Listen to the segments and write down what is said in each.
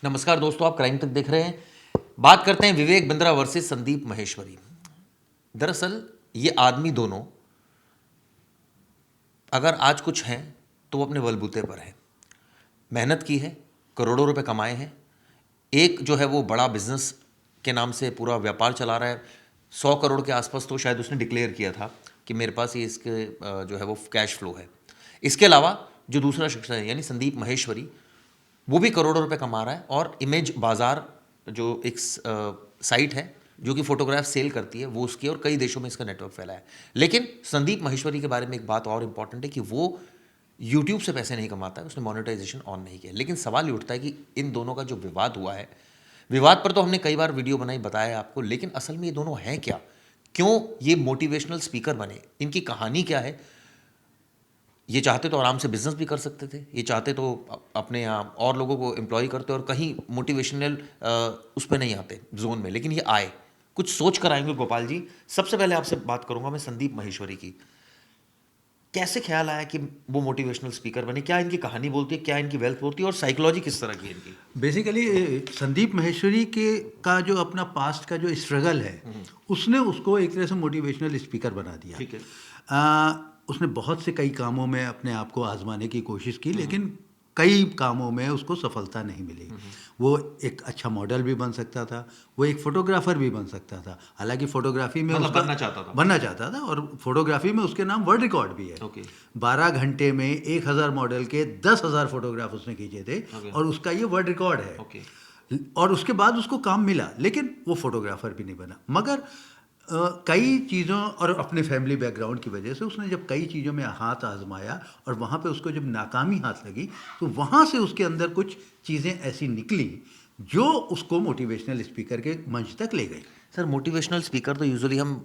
नमस्कार दोस्तों, आप क्राइम तक देख रहे हैं। बात करते हैं विवेक बिंद्रा वर्सेस संदीप माहेश्वरी। दरअसल ये आदमी दोनों अगर आज कुछ हैं तो वो अपने बलबूते पर है। मेहनत की है, करोड़ों रुपए कमाए हैं। एक जो है वो बड़ा बिजनेस के नाम से पूरा व्यापार चला रहा है। 100 करोड़ के आसपास तो शायद उसने डिक्लेयर किया था कि मेरे पास ये इसके जो है वो कैश फ्लो है। इसके अलावा जो दूसरा शख्स है यानी संदीप माहेश्वरी, वो भी करोड़ों रुपए कमा रहा है और इमेज बाजार जो एक साइट है जो कि फोटोग्राफ सेल करती है वो उसकी, और कई देशों में इसका नेटवर्क फैला है। लेकिन संदीप माहेश्वरी के बारे में एक बात और इंपॉर्टेंट है कि वो यूट्यूब से पैसे नहीं कमाता है, उसने मोनेटाइजेशन ऑन नहीं किया। लेकिन सवाल ये उठता है कि इन दोनों का जो विवाद हुआ है, विवाद पर तो हमने कई बार वीडियो बनाई, बताया आपको, लेकिन असल में ये दोनों हैं क्या, क्यों ये मोटिवेशनल स्पीकर बने, इनकी कहानी क्या है। ये चाहते तो आराम से बिजनेस भी कर सकते थे, ये चाहते तो अपने यहाँ और लोगों को एम्प्लॉय करते और कहीं मोटिवेशनल उस पर नहीं आते जोन में, लेकिन ये आए, कुछ सोच कर आएंगे। गोपाल जी, सबसे पहले आपसे बात करूंगा मैं संदीप माहेश्वरी की। कैसे ख्याल आया कि वो मोटिवेशनल स्पीकर बने, क्या इनकी कहानी बोलती है, क्या इनकी वेल्थ बोलती है, और साइकोलॉजी किस तरह की है इनकी? बेसिकली संदीप माहेश्वरी के का जो अपना पास्ट का जो स्ट्रगल है उसने उसको एक तरह से मोटिवेशनल स्पीकर बना दिया। ठीक है। उसने बहुत से कई कामों में अपने आप को आजमाने की कोशिश की, लेकिन कई कामों में उसको सफलता नहीं मिली। वो एक अच्छा मॉडल भी बन सकता था, वो एक फोटोग्राफर भी बन सकता था। हालांकि फोटोग्राफी में मतलब उसका बनना चाहता था और फोटोग्राफी में उसके नाम वर्ल्ड रिकॉर्ड भी है। ओके। 12 घंटे में 1000 मॉडल के 10,000 फोटोग्राफ उसने खींचे थे Okay. और उसका ये वर्ल्ड रिकॉर्ड है। ओके। और उसके बाद उसको काम मिला, लेकिन वो फोटोग्राफर भी नहीं बना। मगर कई चीज़ों और अपने फैमिली बैकग्राउंड की वजह से उसने जब कई चीज़ों में हाथ आजमाया और वहाँ पे उसको जब नाकामी हाथ लगी तो वहाँ से उसके अंदर कुछ चीज़ें ऐसी निकली जो उसको मोटिवेशनल स्पीकर के मंच तक ले गई। सर, मोटिवेशनल स्पीकर तो यूजुअली हम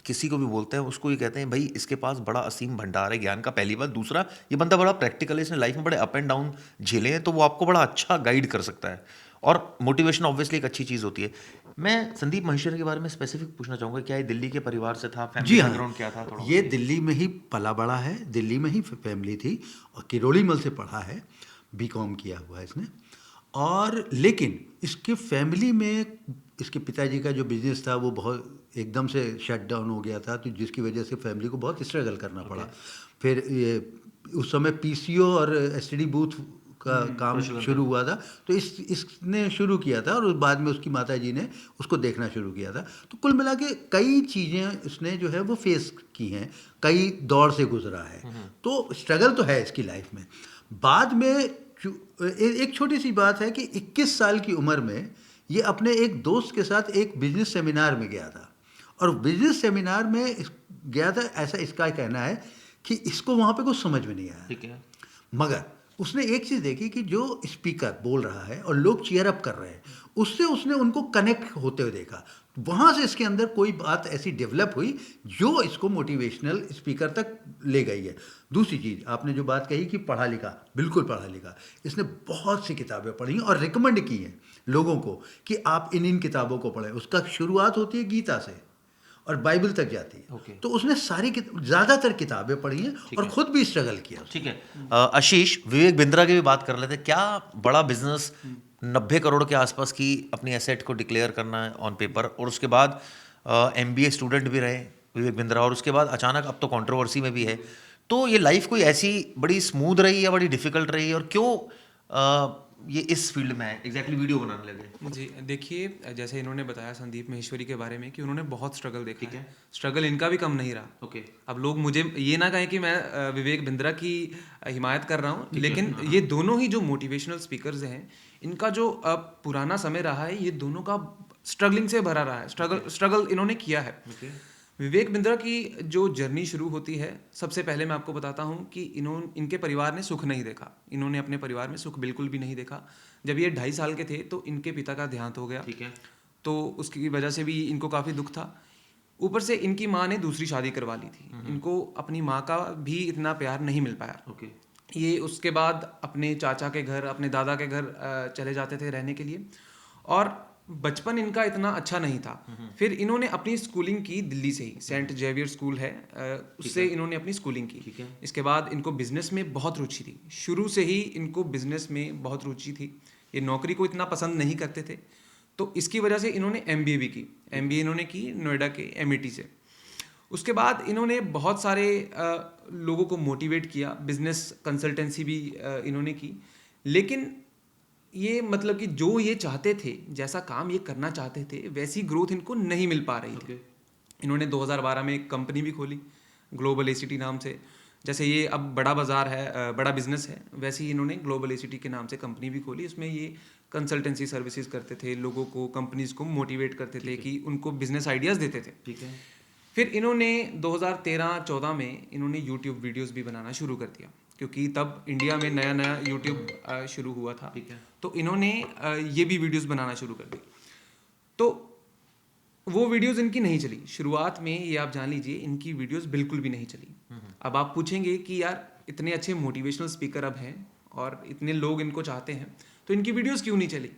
किसी को भी बोलते हैं उसको ये कहते हैं भाई इसके पास बड़ा असीम भंडार है ज्ञान का, पहली बात। दूसरा, ये बंदा बड़ा प्रैक्टिकल है, इसने लाइफ में बड़े अप एंड डाउन झेले हैं, तो वो आपको बड़ा अच्छा गाइड कर सकता है। और मोटिवेशन ऑब्वियसली एक अच्छी चीज़ होती है। मैं संदीप माहेश्वरी के बारे में स्पेसिफिक पूछना चाहूँगा, क्या ये दिल्ली के परिवार से था, फैमिली जी हाँ, बैकग्राउंड क्या था, थोड़ा ये बताइए। दिल्ली में ही पला बड़ा है, दिल्ली में ही फैमिली थी और किरोड़ी मल से पढ़ा है, बीकॉम किया हुआ है इसने। और लेकिन इसके फैमिली में इसके पिताजी का जो बिजनेस था वो बहुत एकदम से शट डाउन हो गया था, तो जिसकी वजह से फैमिली को बहुत स्ट्रगल करना पड़ा। फिर ये उस समय पीसीओ और एसटीडी बूथ का काम शुरू हुआ था, तो इसने शुरू किया था और बाद में उसकी माताजी ने उसको देखना शुरू किया था। तो कुल मिला के कई चीज़ें उसने जो है वो फेस की हैं, कई दौर से गुजरा है, तो स्ट्रगल तो है इसकी लाइफ में। बाद में एक छोटी सी बात है कि 21 साल की उम्र में ये अपने एक दोस्त के साथ एक बिजनेस सेमिनार में गया था और बिजनेस सेमिनार में गया था, ऐसा इसका कहना है कि इसको वहाँ पे कुछ समझ में नहीं आया। ठीक है। मगर उसने एक चीज़ देखी कि जो स्पीकर बोल रहा है और लोग चीयर अप कर रहे हैं, उससे उसने उनको कनेक्ट होते हुए देखा। वहाँ से इसके अंदर कोई बात ऐसी डेवलप हुई जो इसको मोटिवेशनल स्पीकर तक ले गई है। दूसरी चीज़ आपने जो बात कही कि पढ़ा लिखा, बिल्कुल पढ़ा लिखा। इसने बहुत सी किताबें पढ़ी और रिकमेंड की हैं लोगों को कि आप इन किताबों को पढ़ें। उसका शुरुआत होती है गीता से और बाइबल तक जाती है। ओके। तो उसने ज़्यादातर किताबें पढ़ी हैं और खुद भी स्ट्रगल किया। ठीक है। आशीष, विवेक बिंद्रा की भी बात कर लेते हैं। क्या बड़ा बिजनेस 90 करोड़ के आसपास की अपनी एसेट को डिक्लेयर करना है ऑन पेपर, और उसके बाद एमबीए स्टूडेंट भी रहे विवेक बिंद्रा, और उसके बाद अचानक अब तो कंट्रोवर्सी में भी है। तो ये लाइफ कोई ऐसी बड़ी स्मूथ रही या बड़ी डिफिकल्ट रही, और क्यों ये इस फील्ड में है, एग्जैक्टली वीडियो बनाने लगे? जी देखिए, जैसे इन्होंने बताया संदीप माहेश्वरी के बारे में कि उन्होंने बहुत स्ट्रगल देखा है। स्ट्रगल इनका भी कम नहीं रहा। ओके। अब लोग मुझे ये ना कहें कि मैं विवेक बिंद्रा की हिमायत कर रहा हूँ, लेकिन ये दोनों ही जो मोटिवेशनल स्पीकर्स हैं, इनका जो पुराना समय रहा है, ये दोनों का स्ट्रगलिंग से भरा रहा है। स्ट्रगल इन्होंने किया है। विवेक बिंद्रा की जो जर्नी शुरू होती है, सबसे पहले मैं आपको बताता हूँ कि इनके परिवार ने सुख नहीं देखा। इन्होंने अपने परिवार में सुख बिल्कुल भी नहीं देखा। जब ये 2.5 साल के थे तो इनके पिता का देहांत हो गया। ठीक है। तो उसकी वजह से भी इनको काफ़ी दुख था। ऊपर से इनकी माँ ने दूसरी शादी करवा ली थी। इनको अपनी माँ का भी इतना प्यार नहीं मिल पाया। ओके। ये उसके बाद अपने चाचा के घर, अपने दादा के घर चले जाते थे रहने के लिए, और बचपन इनका इतना अच्छा नहीं था। फिर इन्होंने अपनी स्कूलिंग की दिल्ली से ही, सेंट जेवियर स्कूल है, उससे इन्होंने अपनी स्कूलिंग की। ठीक है। इसके बाद इनको बिजनेस में बहुत रुचि थी। शुरू से ही इनको बिजनेस में बहुत रुचि थी। ये नौकरी को इतना पसंद नहीं करते थे। तो इसकी वजह से इन्होंने MBA भी की। MBA इन्होंने की नोएडा के MET से। उसके बाद इन्होंने बहुत सारे लोगों को मोटिवेट किया, बिजनेस कंसल्टेंसी भी इन्होंने की। लेकिन ये मतलब कि जो ये चाहते थे, जैसा काम ये करना चाहते थे, वैसी ग्रोथ इनको नहीं मिल पा रही थी। इन्होंने 2012 में एक कंपनी भी खोली ग्लोबल ACT नाम से। जैसे ये अब बड़ा बाजार है, बड़ा बिजनेस है, वैसे ही इन्होंने ग्लोबल ACT के नाम से कंपनी भी खोली। इसमें ये कंसल्टेंसी सर्विसेज करते थे, लोगों को, कंपनीज को मोटिवेट करते थे कि उनको बिजनेस आइडियाज़ देते थे। ठीक है। फिर इन्होंने 2013-14 में इन्होंने यूट्यूब वीडियोस भी बनाना शुरू कर दिया, क्योंकि तब इंडिया में नया नया यूट्यूब शुरू हुआ था। ठीक है। तो इन्होंने ये भी वीडियोस बनाना शुरू कर दी। तो वो वीडियोस इनकी नहीं चली शुरुआत में, ये आप जान लीजिए, इनकी वीडियोस बिल्कुल भी नहीं चली। अब आप पूछेंगे कि यार इतने अच्छे मोटिवेशनल स्पीकर अब हैं और इतने लोग इनको चाहते हैं, तो इनकी वीडियोस क्यों नहीं चली?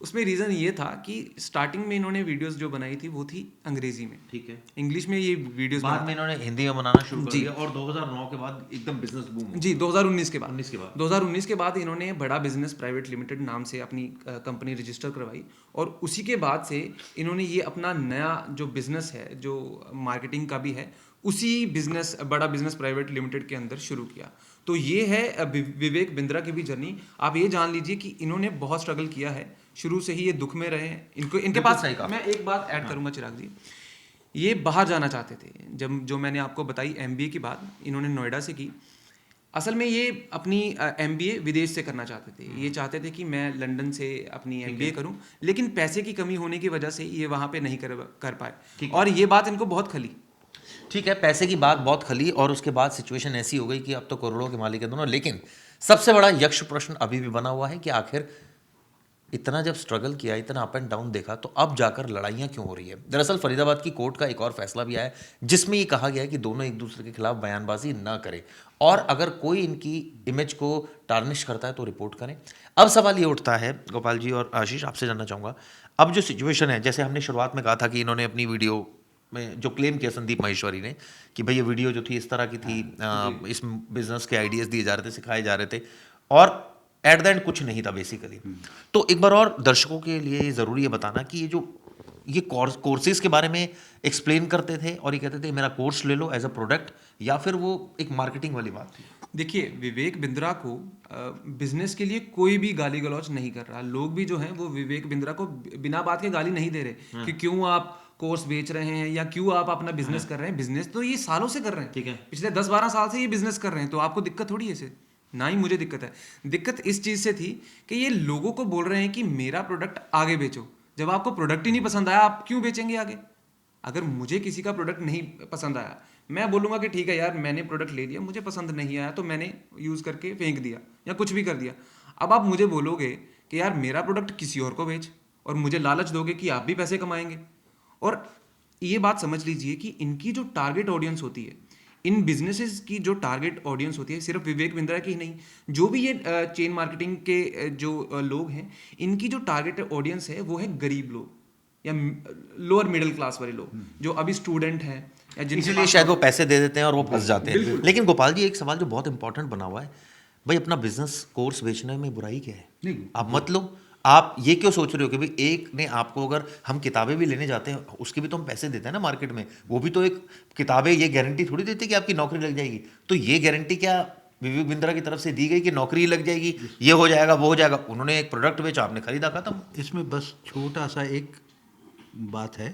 उसमें रीज़न ये था कि स्टार्टिंग में इन्होंने वीडियोस जो बनाई थी वो थी अंग्रेजी में। ठीक है। इंग्लिश में ये वीडियोस बाद में इन्होंने हिंदी में बनाना शुरू कर जी। दिया और 2009 के बाद एकदम बिजनेस बूम। जी 2019 के बाद 19 के बाद इन्होंने बड़ा बिजनेस प्राइवेट लिमिटेड नाम से अपनी कंपनी रजिस्टर करवाई। और उसी के बाद से इन्होंने ये अपना नया जो बिजनेस है, जो मार्केटिंग का भी है, उसी बिजनेस बड़ा बिजनेस प्राइवेट लिमिटेड के अंदर शुरू किया। तो ये है विवेक बिंद्रा की भी जर्नी। आप ये जान लीजिए कि इन्होंने बहुत स्ट्रगल किया है, शुरू से ही ये दुख में रहे हैं। इनके पास मैं एक बात ऐड करूंगा चिराग जी, ये बाहर जाना चाहते थे। जब जो मैंने आपको बताई MBA की बात इन्होंने नोएडा से की, असल में ये अपनी MBA विदेश से करना चाहते थे। ये चाहते थे कि मैं लंदन से अपनी MBA करूं, लेकिन पैसे की कमी होने की वजह से ये वहाँ पे नहीं कर पाए। और ये बात इनको बहुत खली। ठीक है, पैसे की बात बहुत खली और उसके बाद सिचुएशन ऐसी हो गई कि अब तो करोड़ों के मालिक है दोनों। लेकिन सबसे बड़ा यक्ष प्रश्न अभी भी बना हुआ है कि आखिर इतना जब स्ट्रगल किया, इतना अप एंड डाउन देखा, तो अब जाकर लड़ाइयाँ क्यों हो रही है? दरअसल फरीदाबाद की कोर्ट का एक और फैसला भी आया है जिसमें ये कहा गया है कि दोनों एक दूसरे के खिलाफ बयानबाजी ना करें और अगर कोई इनकी इमेज को टार्निश करता है तो रिपोर्ट करें। अब सवाल ये उठता है गोपाल जी और आशीष, आपसे जानना चाहूँगा, अब जो सिचुएशन है, जैसे हमने शुरुआत में कहा था कि इन्होंने अपनी वीडियो में जो क्लेम किया संदीप माहेश्वरी ने कि भाई ये वीडियो जो थी इस तरह की थी, इस बिजनेस के आइडियाज़ दिए जा रहे थे, सिखाए जा रहे थे और एट द एंड कुछ नहीं था बेसिकली। तो एक बार और दर्शकों के लिए ये ज़रूरी है बताना कि ये कोर्सेज के बारे में एक्सप्लेन करते थे और ये कहते थे मेरा कोर्स ले लो एज अ प्रोडक्ट, या फिर वो एक मार्केटिंग वाली बात थी? देखिए, विवेक बिंद्रा को बिजनेस के लिए कोई भी गाली गलौज नहीं कर रहा। लोग भी जो हैं वो विवेक बिंद्रा को बिना बात के गाली नहीं दे रहे कि क्यों आप कोर्स बेच रहे हैं या क्यों आप अपना बिजनेस कर रहे हैं। बिजनेस तो ये सालों से कर रहे हैं। ठीक है। पिछले 10-12 साल से ये बिजनेस कर रहे हैं, तो आपको दिक्कत थोड़ी है इसे। ना ही मुझे दिक्कत है। दिक्कत इस चीज़ से थी कि ये लोगों को बोल रहे हैं कि मेरा प्रोडक्ट आगे बेचो। जब आपको प्रोडक्ट ही नहीं पसंद आया, आप क्यों बेचेंगे आगे? अगर मुझे किसी का प्रोडक्ट नहीं पसंद आया, मैं बोलूँगा कि ठीक है यार, मैंने प्रोडक्ट ले लिया, मुझे पसंद नहीं आया तो मैंने यूज़ करके फेंक दिया या कुछ भी कर दिया। अब आप मुझे बोलोगे कि यार मेरा प्रोडक्ट किसी और को बेच, और मुझे लालच दोगे कि आप भी पैसे कमाएंगे। और ये बात समझ लीजिए कि इनकी जो टारगेट ऑडियंस होती है, इन बिजनेसेस की जो टारगेट ऑडियंस होती है, सिर्फ विवेक बिंद्रा की ही नहीं, जो भी ये चेन मार्केटिंग के जो लोग हैं, इनकी जो टारगेट ऑडियंस है वो है गरीब लोग या लोअर मिडिल क्लास वाले लोग जो अभी स्टूडेंट हैं या जिनके इसलिए शायद वो पैसे दे देते हैं और वो फंस जाते हैं। लेकिन गोपाल जी, एक सवाल जो बहुत इंपॉर्टेंट बना हुआ है, भाई अपना बिजनेस कोर्स बेचने में बुराई क्या है? नहीं, आप मत लो। आप ये क्यों सोच रहे हो कि भाई एक ने आपको, अगर हम किताबें भी लेने जाते हैं उसके भी तो हम पैसे देते हैं ना मार्केट में, वो भी तो एक किताबें ये गारंटी थोड़ी देती कि आपकी नौकरी लग जाएगी। तो ये गारंटी क्या विवेक बिंद्रा की तरफ से दी गई कि नौकरी लग जाएगी, ये हो जाएगा, वो हो जाएगा? उन्होंने एक प्रोडक्ट बेचा, आपने खरीदा, खत्म। इसमें बस छोटा सा एक बात है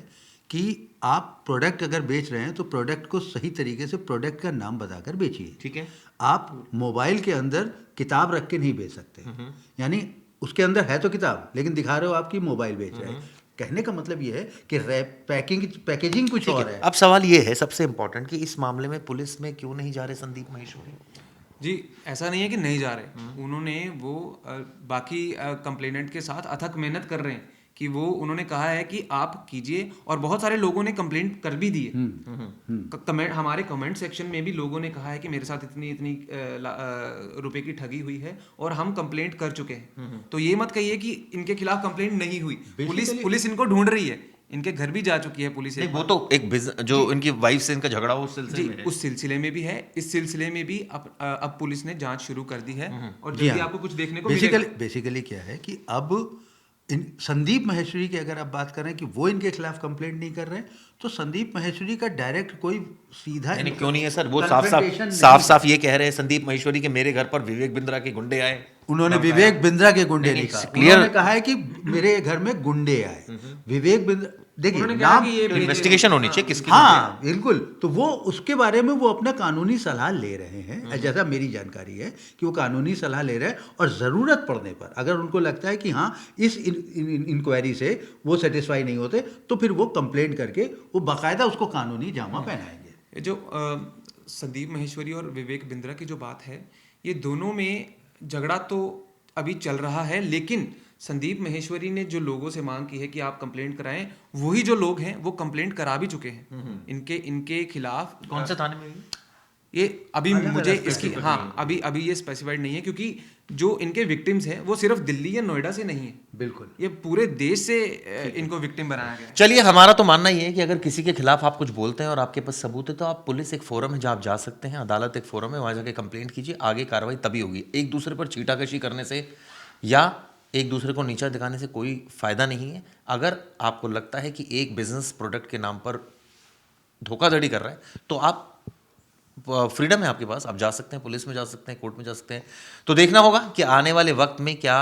कि आप प्रोडक्ट अगर बेच रहे हैं तो प्रोडक्ट को सही तरीके से प्रोडक्ट का नाम बताकर बेचिए। ठीक है। आप मोबाइल के अंदर किताब रख के नहीं बेच सकते। यानी उसके अंदर है तो किताब, लेकिन दिखा रहे हो आपकी मोबाइल बेच रहे हैं। कहने का मतलब ये है कि पैकेजिंग कुछ और है। अब सवाल ये है सबसे इंपॉर्टेंट कि इस मामले में पुलिस में क्यों नहीं जा रहे संदीप माहेश्वरी जी? ऐसा नहीं है कि नहीं जा रहे, उन्होंने वो बाकी कंप्लेनेंट के साथ अथक मेहनत कर रहे हैं कि वो उन्होंने कहा है कि आप कीजिए, और बहुत सारे लोगों ने कंप्लेंट कर भी दी है। कमेंट, हमारे कमेंट सेक्शन में भी लोगों ने कहा है कि मेरे साथ इतनी इतनी रुपए की ठगी हुई है और हम कंप्लेंट कर चुके हैं। तो ये मत कहिए कि इनके खिलाफ कंप्लेंट नहीं हुई। पुलिस इनको ढूंढ रही है। इनके घर भी जा चुकी है पुलिस नहीं, एक वो बार। तो एक जो इनकी वाइफ से इनका झगड़ा हो उस सिलसिले जी में है। उस सिलसिले में भी है, इस सिलसिले में भी अब पुलिस ने जांच शुरू कर दी है और जी जल्दी हाँ। आपको कुछ देखने को मिलेगा। बेसिकली क्या है कि अब संदीप माहेश्वरी की अगर आप बात करें कि वो इनके खिलाफ कंप्लेंट नहीं कर रहे, तो संदीप माहेश्वरी का डायरेक्ट कोई सीधा नहीं, क्यों नहीं है सर? वो साफ confrontation साफ नहीं साफ ये कह रहे हैं संदीप महेश्वरी के मेरे घर पर विवेक बिंद्रा के गुंडे आए। उन्होंने विवेक बिंद्रा के गुंडे नहीं, नहीं कहा, clear- उन्होंने कहा है कि मेरे घर में गुंडे आए। विवेक बिंद्रा देखिए उन्होंने कहा नाम कि ये इन्वेस्टिगेशन होनी चाहिए किसकी। हाँ बिल्कुल, तो वो उसके बारे में वो अपना कानूनी सलाह ले रहे हैं, जैसा मेरी जानकारी है कि वो कानूनी सलाह ले रहे हैं, और ज़रूरत पड़ने पर अगर उनको लगता है कि हाँ इस इंक्वायरी से वो सेटिस्फाई नहीं होते, तो फिर वो कंप्लेंट करके वो बाकायदा उसको कानूनी जामा पहनाएंगे। ये जो संदीप माहेश्वरी और विवेक बिंद्रा की जो बात है, ये दोनों में झगड़ा तो अभी चल रहा है, लेकिन संदीप माहेश्वरी ने जो लोगों से मांग की है कि आप कंप्लेंट कराएं, वही जो लोग हैं वो कंप्लेंट करा भी चुके हैं इनके खिलाफ। कौन से थाने में हुई? ये अभी अलग मुझे अलग इसकी अभी ये स्पेसिफाइड नहीं है, क्योंकि जो इनके विक्टिम्स हैं वो सिर्फ दिल्ली या नोएडा से नहीं है, बिल्कुल ये पूरे देश से इनको विक्टिम बनाया गया है। चलिए, हमारा तो मानना ये है कि अगर किसी के खिलाफ आप कुछ बोलते हैं और आपके पास सबूत है, तो आप पुलिस एक फोरम है जहाँ आप जा सकते हैं, अदालत एक फोरम है, वहाँ जाके कंप्लेंट कीजिए, आगे कार्रवाई तभी होगी। एक दूसरे पर छीटाकशी करने से या एक दूसरे को नीचा दिखाने से कोई फ़ायदा नहीं है। अगर आपको लगता है कि एक बिजनेस प्रोडक्ट के नाम पर धोखाधड़ी कर रहा है, तो आप फ्रीडम है आपके पास, आप जा सकते हैं, पुलिस में जा सकते हैं, कोर्ट में जा सकते हैं। तो देखना होगा कि आने वाले वक्त में क्या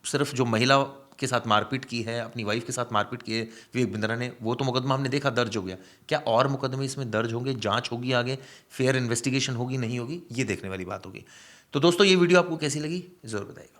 सिर्फ जो महिला के साथ मारपीट की है, अपनी वाइफ के साथ मारपीट की है विवेक बिंद्रा ने, वो तो मुकदमा हमने देखा दर्ज हो गया, क्या और मुकदमे इसमें दर्ज होंगे, जांच होगी, आगे फेयर इन्वेस्टिगेशन होगी, नहीं होगी, ये देखने वाली बात होगी। तो दोस्तों, ये वीडियो आपको कैसी लगी ज़रूर बताइएगा।